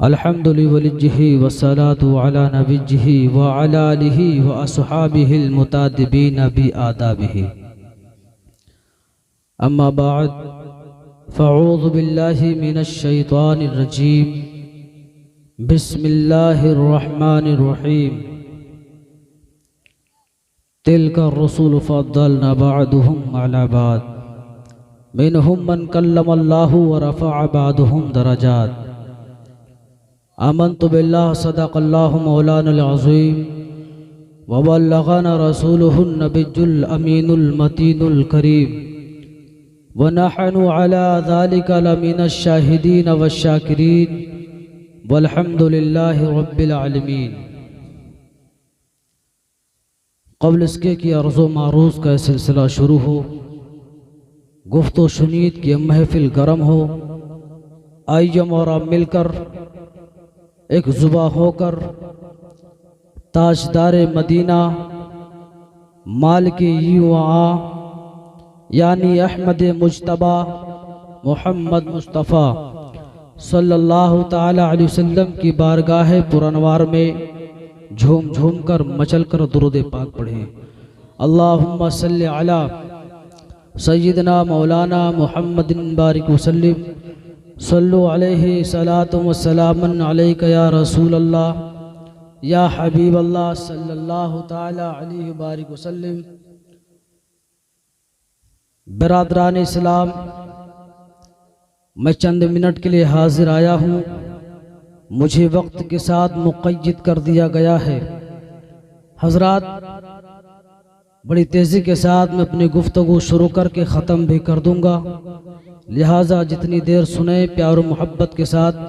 अल्हम्दुलिल्लाहि वलिज्जिहि वस्सलातु अला नबिय्यिहि व अला आलिहि व अस्हाबिहिल मुतादिबीन बि आदाबिहि। अम्मा बाद फ़अऊज़ु बिल्लाहि मिनश शैतानिर रजीम। बिस्मिल्लाहिर रहमानिर रहीम। तिलका रसूल फ़द्दलना बअदुहुम अला बाद मिनहुम मन कल्लमल्लाहु व रफ़अ बअदुहुम दरजात। आमन्तु बिल्लाह सदक़ल्लाहु मौलानाल अज़ीम व बल्लग़ना रसूलुहुन नबियुल अमीनुल मतीनुल करीम व नहनु अला ज़ालिका लमिनश शाहिदीन वश्शाकिरीन वल्हम्दुलिल्लाहि रब्बिल आलमीन। क़ब्ल इसके कि अर्ज़ो मारूज़ का सिलसिला शुरू हो, गुफ्तो शुनीद की महफिल गरम हो, आइए और आप मिलकर एक जुबा होकर ताजदारे मदीना मालिक युआ यानी अहमद मुज्तबा मोहम्मद मुस्तफ़ा सल्लल्लाहु ताला अलैहि वसल्लम की बारगाह पुरनवार में झूम झूम कर मचल कर दुरूद पाक पढ़ें। अल्लाहुम्मा सल्लि अला सय्यिदना मौलाना मुहम्मदिन बारिक वसल्लिम सल्लु अलैहि सलातु व सलामन अलैका या रसूल अल्लाह या हबीब अल्लाह सल्लल्लाहु ताला अलैहि बारिक वसल्लम। बिरादरान इस्लाम, मैं चंद मिनट के लिए हाजिर आया हूँ। मुझे वक्त के साथ मुक़य्यद कर दिया गया है। हजरात, बड़ी तेज़ी के साथ मैं अपनी गुफ्तगू शुरू करके ख़त्म भी कर दूँगा, लिहाजा जितनी देर सुने प्यार मोहब्बत के साथ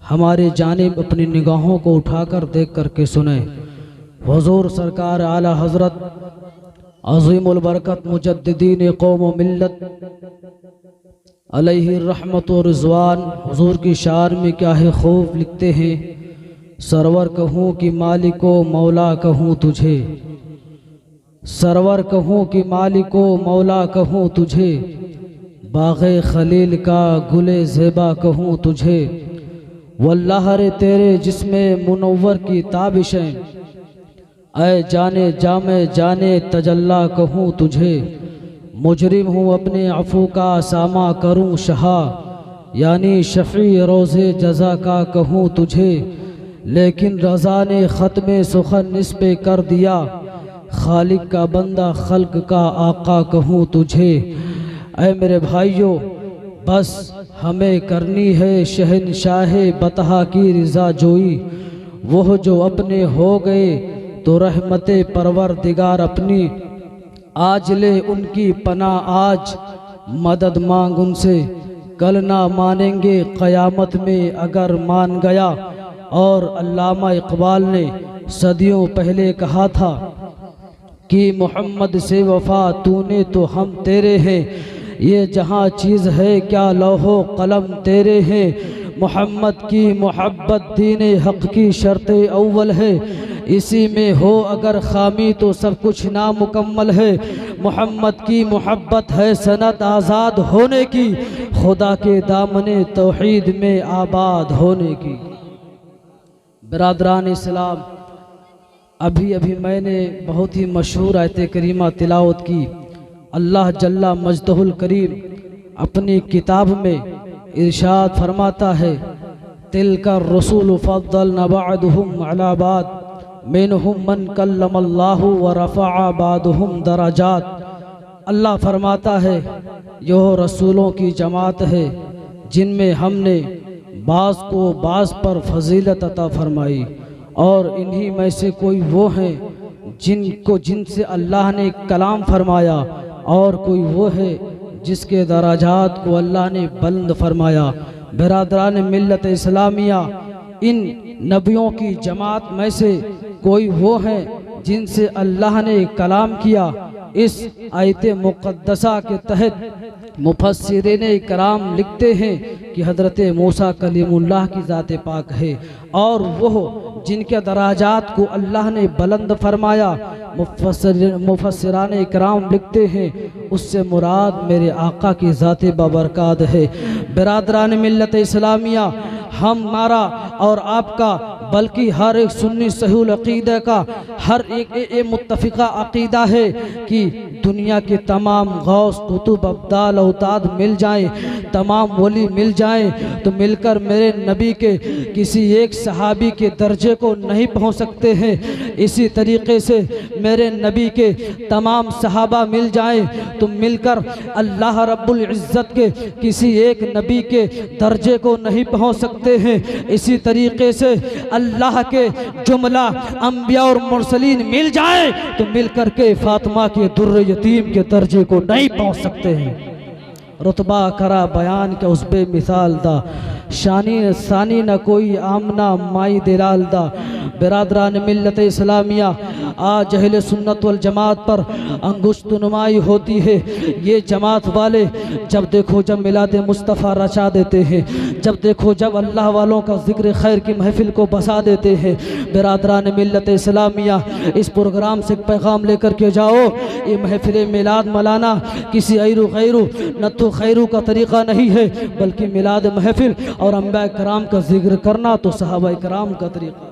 हमारे जानिब अपनी निगाहों को उठाकर देख करके सुने। हुज़ूर सरकार आला हज़रत अज़ीमुल बरकत मुजद्दिदीन कौम व मिल्लत अलैहि रहमत व रिज़वान हुज़ूर की शान में क्या है खूब लिखते हैं, सरवर कहूँ कि मालिको मौला कहूँ तुझे, सरवर कहूँ कि मालिको मौला कहूँ तुझे, बाग़े खलील का गुले ज़ेबा कहूँ तुझे, वल्लाह रे तेरे जिस्मे मुनव्वर की ताबिशें, ऐ जाने जामे जाने तजल्ला कहूँ तुझे, मुजरिम हूँ अपने अफ़ू का सामा करूँ शहा, यानी शफ़ी रोज़े जज़ा का कहूँ तुझे, लेकिन रज़ा ने ख़त्मे सुखन निस्बे कर दिया, खालिक का बंदा खल्क का आका कहूँ तुझे। ऐ मेरे भाइयों, बस हमें करनी है शहनशाहे बतहा की रिज़ा जोई, वो जो अपने हो गए तो रहमते परवरदिगार अपनी, आज ले उनकी पनाह आज मदद मांग उनसे, कल ना मानेंगे क़यामत में अगर मान गया। और अल्लामा इक़बाल ने सदियों पहले कहा था कि मोहम्मद से वफ़ा तूने तो हम तेरे हैं, ये जहाँ चीज़ है क्या लौहो कलम तेरे हैं, मोहम्मद की मोहब्बत दीने हक़ की शर्त अव्वल है, इसी में हो अगर खामी तो सब कुछ नामुकम्मल है, मोहम्मद की मोहब्बत है सनत आज़ाद होने की, खुदा के दामने तौहीद में आबाद होने की। बिरादरान इस्लाम, अभी अभी मैंने बहुत ही मशहूर आयत करीमा तिलावत की। अल्लाह जल्ला मजदहुल करीम अपनी किताब में इरशाद फरमाता है, तिलका रसूल फ़द्दलना बअदुहुम अला बाद मिनहुम मन कल्लमल्लाहु व रफ़अ बअदुहुम दरजात। अल्लाह फरमाता है, यह रसूलों की जमात है जिनमें हमने बाज़ को बाज़ पर फजीलत अता फरमाई, और इन्हीं में से कोई वो हैं जिनसे अल्लाह ने कलाम फरमाया, और कोई वो है जिसके दराजात को अल्लाह ने बुलंद फरमाया। बिरादरान मिल्लत इस्लामिया, इन नबियों की जमात में से कोई वो हैं जिनसे अल्लाह ने कलाम किया। इस आयत मुक़द्दसा के तहत मुफस्सिरीन कराम लिखते हैं कि हज़रत मूसा कलीमुल्लाह की ज़ात पाक है, और वो जिनके दराजात को अल्लाह ने बुलंद फरमाया, मुफस्सिरान कराम लिखते हैं उससे मुराद मेरे आका की ज़ात बाबरकात है। बिरादरान मिल्लत इस्लामिया, हमारा और आपका बल्कि हर एक सुन्नी सहीहुल अक़ीदा का हर एक मुत्तफ़िक़ा अक़ीदा है कि दुनिया के तमाम गौस कुतुब अब्दाल औताद मिल जाएं, तमाम वली मिल जाएं तो मिलकर मेरे नबी के किसी एक सहाबी के दर्जे को नहीं पहुंच सकते हैं। इसी तरीके से मेरे नबी के तमाम सहाबा मिल जाएं तो मिलकर अल्लाह रब्बुल इज़्ज़त के किसी एक नबी के दर्जे को नहीं पहुंच सकते हैं। इसी तरीके से अल्लाह के जुमला अंबिया और मुरसलीन मिल जाए तो मिलकर के फातिमा के दुर्र यतीम के दर्जे को नहीं पहुंच सकते हैं। रुतबा करा बयान के उस बे मिसाल दा, शानी सानी न कोई आमना माई दिलाल दा। बिरादरान मिल्लत इस्लामिया आज अहले सुन्नत वल जमात पर अंगुश्त नुमाई होती है। ये जमात वाले जब देखो जब मिलाद मुस्तफ़ा रचा देते हैं, जब देखो जब अल्लाह वालों का ज़िक्र खैर की महफिल को बसा देते हैं। बिरादरान मिल्लत इस्लामिया इस प्रोग्राम से पैगाम लेकर के जाओ, ये महफिल मिलाद मलाना किसी ऐरू गैरू नत्थु खैरू का तरीक़ा नहीं है, बल्कि मिलाद महफिल और अंबिया कराम का जिक्र करना तो सहाबा कराम का तरीक़ा,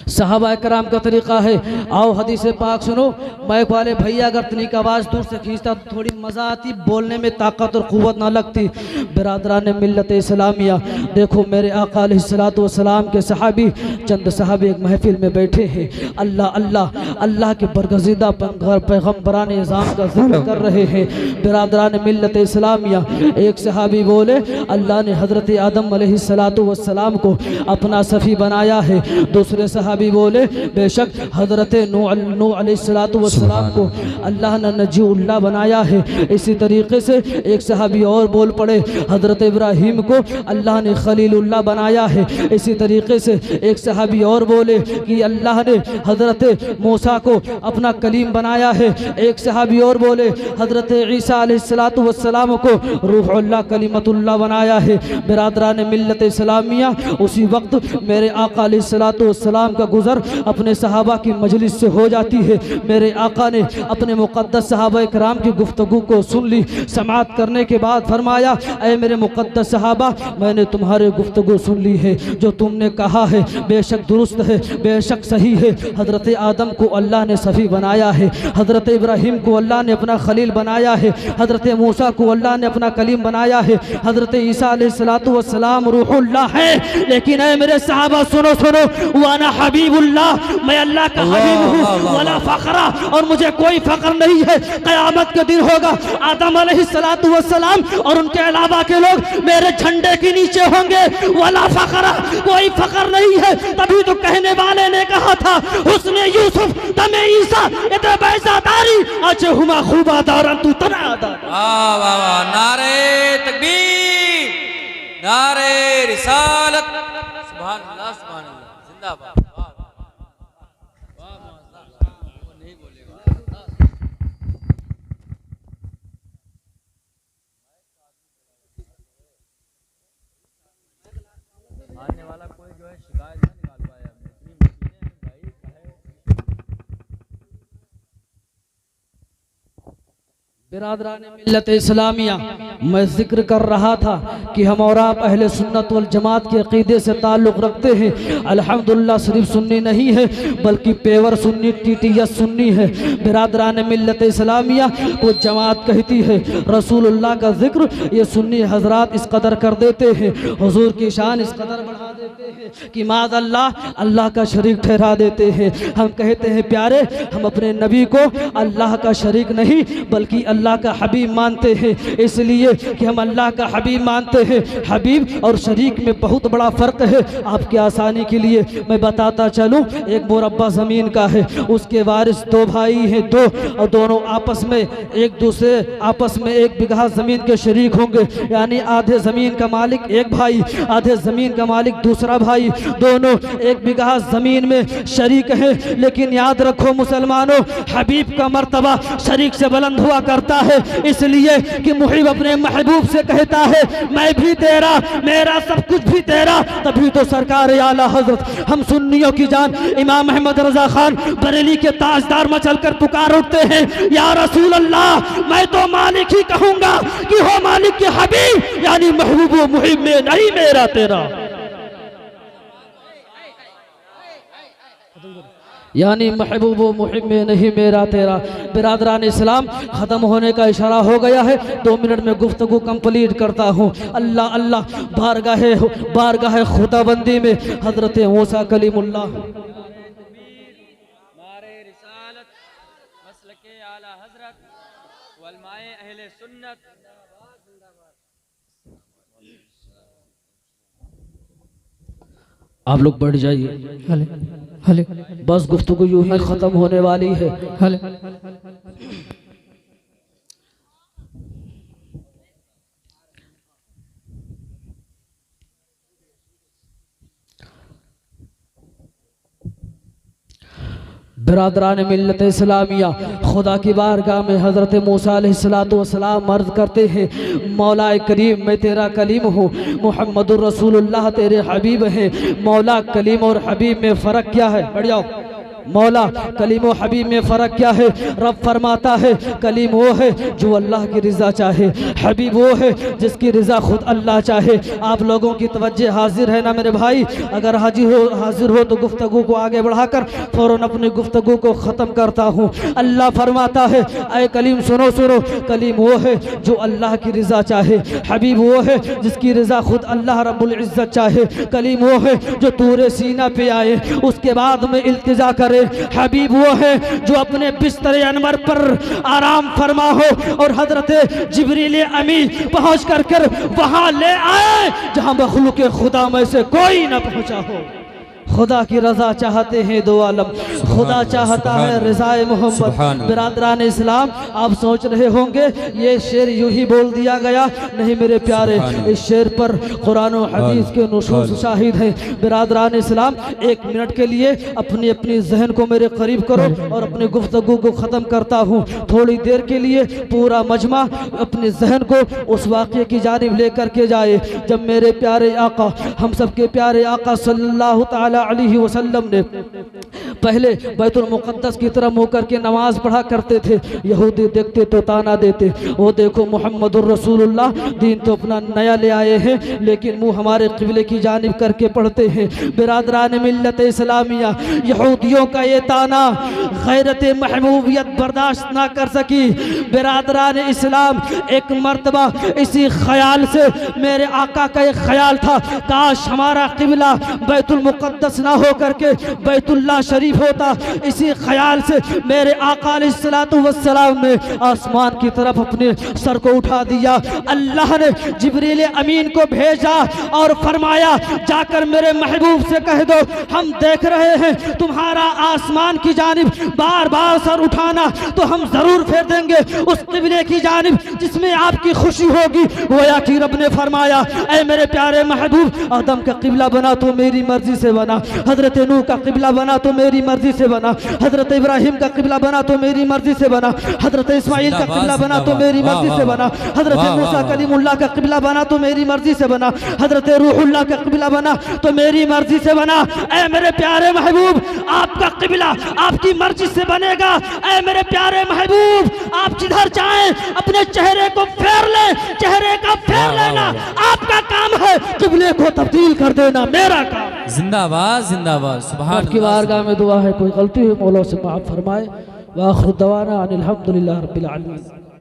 सहाबा कराम का तरीक़ा है। आओ हदीस पाक सुनो। माइक वाले भैया अगर तनिक आवाज़ दूर से खींचता तो थोड़ी मज़ा आती, बोलने में ताकत और क़ुव्वत ना लगती। बिरादरान मिल्लत इस्लामिया देखो मेरे आका अलैहिस्सलातु वस्सलाम के सहाबी चंद सहाबी एक महफिल में बैठे हैं, अल्लाह अल्लाह अल्लाह के बरगज़ीदा पैगम्बरान निज़ाम का जिक्र कर रहे हैं। बिरादरान मिल्लत इस्लामिया एक सहाबी बोले अल्लाह ने हज़रत आदम अलैहिस्सलातु वस्सलाम को अपना सफ़ी बनाया है। दूसरे सहाबी बोले बेशक हज़रत नूह अलैहिस्सलातु वस्सलाम को अल्लाह ने नजीउल्लाह बनाया है। इसी तरीके से एक सहाबी और बोल पड़े हज़रत इब्राहीम को अल्लाह ने खलीलुल्लाह बनाया है। इसी तरीके से एक सहाबी और बोले कि अल्लाह ने हज़रत मूसा को अपना कलीम बनाया है। एक सहाबी और बोले हज़रत ईसा अलैहिस्सलातु वस्सलाम को रूहुल्लाह कलीमतुल्लाह बनाया है। बिरादरान मिल्लत इस्लामिया उसी वक्त मेरे आका अलैहिस्सलातु वस्सलाम का गुज़र अपने सहाबा की मजलिस से हो जाती है। मेरे आका ने अपने मुक़द्दस सहाबा कराम की गुफ्तगू को सुन ली। समाअत करने के बाद फरमाया ऐ मेरे मुक़द्दस सहाबा, मैंने तुम्हारे गुफ्तगू सुन ली है, जो तुमने कहा है बेशक दुरुस्त है, बेशक सही है। हज़रत आदम को अल्लाह ने सफ़ी बनाया है, हज़रत इब्राहीम को अल्लाह ने अपना खलील बनाया है, हज़रत मूसा को अल्लाह ने अपना कलीम बनाया है, हज़रत ईसा अलैहिस्सलातु वस्सलाम रूहुल्लाह है। लेकिन ऐ मेरे सहाबा सुनो सुनो, वाना हबीबुल्लाह, मैं अल्लाह का हबीब हूँ, वला फ़ख्रा, और मुझे कोई फ़ख्र नहीं है। क़यामत के दिन होगा आदम अलैहिस्सलातु वस्सलाम और उनके अलावा के लोग मेरे झंडे के नीचे होंगे, वला फ़ख्रा, कोई फ़ख्र नहीं है। तभी तो कहने वाले ने कहा था हुस्ने यूसुफ तमे ईसा इतने बैज़ादारी अच्छे हुमा खूबा दारन तू तनादा। वाह वाह वाह, नारे तकबीर, नारे रिसालत, सुभान अल्लाह सुभान अल्लाह, जिंदाबाद। मानने वाला कोई जो है शिकायत ना निकाल पाया, इतनी मशीनें भाई कहे। बिरादरान मिल्लत इस्लामिया मैं जिक्र कर रहा था कि हम और आप अहले सुन्नत वल जमात के अक़ीदे से ताल्लुक़ रखते हैं। अल्हम्दुलिल्लाह सिर्फ सुन्नी नहीं है बल्कि पेवर सुन्नी टीटीएस सुन्नी है। बिरादरान मिल्लत इस्लामिया वो जमात कहती है रसूलुल्लाह का जिक्र ये सुन्नी हजरात इस कदर कर देते हैं, हुजूर की शान इस कदर बढ़ा देते हैं कि माज़ अल्लाह अल्लाह का शरीक ठहरा देते हैं। हम कहते हैं प्यारे, हम अपने नबी को अल्लाह का शरीक नहीं बल्कि अल्लाह का हबीब मानते हैं, इसलिए कि हम अल्लाह का हबीब मानते हैं। हबीब और शरीक में बहुत बड़ा फ़र्क है। आपकी आसानी के लिए मैं बताता चलूँ, एक मुरब्बा ज़मीन का है, उसके वारिस दो भाई हैं, दो, और दोनों आपस में एक दूसरे आपस में एक बिगहा ज़मीन के शरीक होंगे, यानी आधे ज़मीन का मालिक एक भाई, आधे ज़मीन का मालिक दूसरा भाई, दोनों एक बिगहा ज़मीन में शरीक है। लेकिन याद रखो मुसलमानों, हबीब का मर्तबा शरीक से बुलंद हुआ करता है, इसलिए कि मुहिब अपने महबूब से कहता है मैं भी तेरा, मेरा सब कुछ भी तेरा, तभी तो सरकार आला हजरत हम सुन्नियों की जान इमाम अहमद रजा खान बरेली के ताजदार मचल कर पुकार उठते हैं, या रसूल अल्लाह मैं तो मालिक ही कहूंगा कि हो मालिक के हबीब, यानी महबूब व मुहिब में नहीं मेरा तेरा, यानी महबूब व मुहिब में नहीं मेरा तेरा। बिरादरान इस्लाम, ख़त्म होने का इशारा हो गया है, 2 मिनट में गुफ्तगू कंप्लीट करता हूँ। अल्लाह अल्लाह बारगाह खुदाबंदी में हजरत मूसा कलीमुल्लाह मारे रिसालत मसलके आला हजरत वलमाए अहले सुन्नत। आप लोग बढ़ जाइए, हले बस गुफ्तगू यूं ही खत्म होने वाली है। हले बिरादरान मिल्लत इस्लामिया, खुदा की बारगाह में हज़रत मूसा अलैहिस्सलातु वस्सलाम अर्ज़ करते हैं, मौला करीम मैं तेरा कलीम हूँ, मुहम्मदुर रसूलुल्लाह तेरे हबीब हैं। मौला कलीम और हबीब में फ़र्क क्या है? बढ़ जाओ। मौला कलीम और हबीब में फ़र्क क्या है? रब फरमाता है कलीम वो है जो अल्लाह की रज़ा चाहे, हबीब वो है जिसकी रज़ा खुद अल्लाह चाहे। आप लोगों की तवज्जो हाजिर है ना मेरे भाई? अगर हाजिर हो तो गुफ्तगू को आगे बढ़ाकर फ़ौरन अपनी गुफ्तगू को ख़त्म करता हूँ। अल्लाह फरमाता है ऐ कलीम सुनो सुनो, कलीम वो है जो अल्लाह की रज़ा चाहे, हबीब वो है जिसकी रज़ा खुद अल्लाह रब्बुल इज़्ज़त चाहे, कलीम वो है जो तूरे सीना पे आए उसके बाद में इल्तिजा करे, हबीब वो है जो अपने बिस्तर अनवर पर आराम फरमा हो और हजरत जिब्रील अमीन पहुंच कर वहां ले आए जहां मखलूक खुदा में से कोई न पहुंचा हो। खुदा की रजा चाहते हैं दो आलम, खुदा चाहता है रज़ाए मोहम्मद। बिरादरान इस्लाम, आप सोच रहे होंगे ये शेर यूं ही बोल दिया गया, नहीं मेरे प्यारे, इस शेर पर कुरान और हदीस के नुसूस शाहिद हैं। बिरादरान इस्लाम, 1 मिनट के लिए अपनी अपनी जहन को मेरे करीब करो और अपनी गुफ्तगू को ख़त्म करता हूँ। थोड़ी देर के लिए पूरा मजमा अपने जहन को उस वाक़े की जानिब लेकर के जाए जब मेरे प्यारे आका, हम सबके प्यारे आका सल्लल्लाहु तआला अलैहि वसल्लम ने पहले बैतुल मुक़द्दस की तरफ मुँह करके नमाज पढ़ा करते थे। यहूदी देखते तो ताना देते, वो देखो मुहम्मदुर रसूलुल्लाह दीन तो अपना नया ले आए हैं लेकिन मुँह हमारे क़िबले की जानिब करके पढ़ते हैं। बिरादरान मिल्लत इस्लामिया, यहूदियों का ये ताना गैरत महबूबियत बर्दाश्त ना कर सकी। बिरादरान इस्लाम, एक मर्तबा इसी ख्याल से मेरे आका का एक ख्याल था, काश हमारा क़िबला बैतुल मुक़द्दस ना हो करके बैतुल्लाह शरीफ होता। इसी ख्याल से मेरे आका अलैहिस्सलातु वस्सलाम ने आसमान की तरफ अपने सर को उठा दिया। अल्लाह ने जिब्रील अमीन को भेजा और फरमाया जाकर मेरे महबूब से कह दो हम देख रहे हैं तुम्हारा आसमान की जानिब बार बार सर उठाना, तो हम जरूर फेर देंगे उस क़िबले की जानिब जिसमें आपकी खुशी होगी। गोया कि रब ने फरमाया ऐ मेरे प्यारे महबूब, आदम का क़िबला बना तो मेरी मर्जी से बना, हजरत नूह का क़िबला बना तो मेरी मर्जी से बना, हजरत इब्राहिम का क़िबला बना तो मेरी मर्जी से बना, हजरत इस्माइल का क़िबला बना तो मेरी मर्जी से बना, हजरत मूसा कलीमुल्लाह का क़िबला बना तो मेरी मर्जी से बना, हजरत रूहुल्लाह का क़िबला बना तो मेरी मर्जी से बना। ऐ मेरे प्यारे महबूब, आपका क़िबला आपकी मर्जी से बनेगा। ऐ मेरे प्यारे महबूब, आप जिधर चाहें अपने चेहरे को फेर ले, चेहरे का फेर लेना आपका काम है, क़िबले को तब्दील कर देना मेरा काम। जिंदाबाद जिंदाबाद। सुभान की बारगाह में दुआ है, कोई गलती हुई मौला से माफ़ फरमाए। व आखिर दवाना अनिल हम्दुलिल्लाह रब्बिल आलमीन।